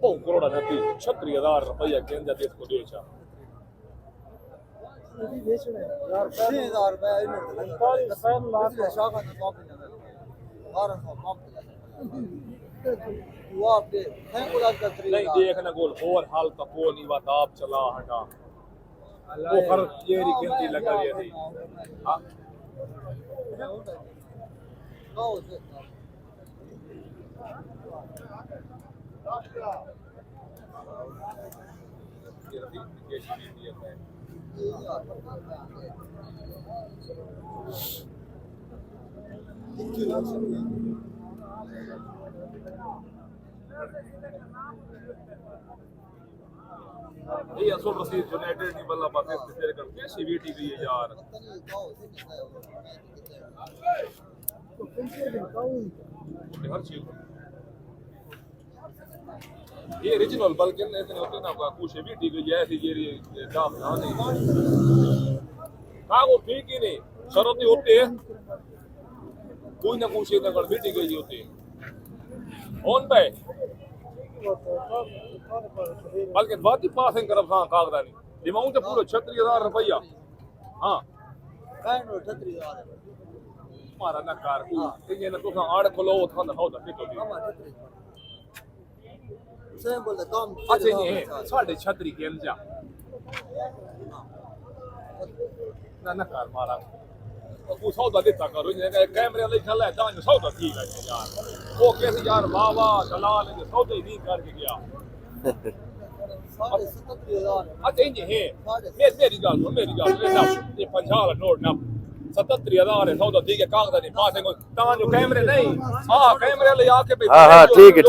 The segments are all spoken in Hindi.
2 करोड़ नती 36,000 रुपया के अंदर इसको बेचा। ये बेचना है यार 6000 रुपए इन्होंने 45 लाख का शाखा का कॉपी लगा 1200 कॉपी लगा वो आपके है गुलाब का नहीं देखना गोल और हाल का को नहीं बात आप चला हटा वो हर ये गिनती लगा ये थी हां ये रही ये दिया है ये असो रसीद यूनाइटेड नहीं बल्ला बात इस तेरे करके सीवीटी गई है यार हर चीज ये ओरिजिनल बल्कि ऐसे होते ना कुछ सीवीटी गई है ऐसी ये दाम ना नहीं हां वो ठीक ही नहीं शर्त नहीं होती है कोई ना कुछ ना कर बीटी गई होती है ऑन पे बल्कि बात ही पासिंग करब हां कागदा नहीं अमाउंट है पूरा 36,000 रुपया हां काहे 36,000 मारा ना कार को ये ना तो आड़ खोलो था ना होता ठीक होती से बोल काम अच्छा ये साढ़े 36 के अंदर ना कार मारा वो सौदा देता करो ये कैमरे लिखा है दान सौदा ठीक है यार वो कैसे यार वाह वाह दलाल ने सौदा ही नहीं करके गया 37,000 अच्छा ये है मेरी गाल ना ये 50 नोट ना 37,000 है सौदा ठीक है कागज नहीं पास है तान जो कैमरे नहीं हां कैमरे ले आके भाई हां ठीक है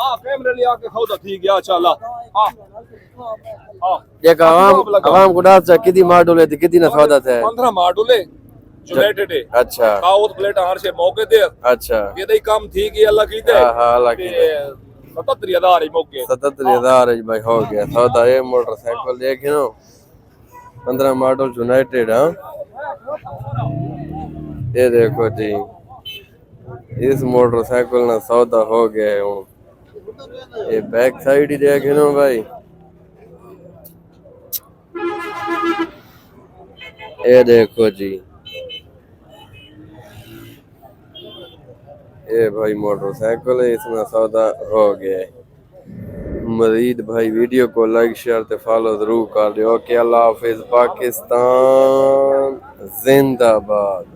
हां कैमरे ले आके सौदा ठीक है अच्छा हां ये आवाम को डाल कितनी मॉडल है कितनी ना सौदा है 15 मॉडल है यूनाइटेड है अच्छा काउथ प्लेट हर से मौके दे अच्छा ये दई काम ठीक है अल्लाह की दे हां अल्लाह की 37,000 ही मौके 37,000 भाई हो गया सौदा ये मोटरसाइकिल देखे ना 15 मॉडल यूनाइटेड हां ये देखो जी इस मोटरसाइकिल ना सौदा हो गया है ये बैक साइड ही देखे ना भाई ये देखो जी ये भाई मोटरसाइकिल है इसमें सौदा हो गया है मजीद भाई वीडियो को लाइक शेयर ते फॉलो जरूर कर लियो। ओके अल्लाह हाफिज पाकिस्तान जिंदाबाद।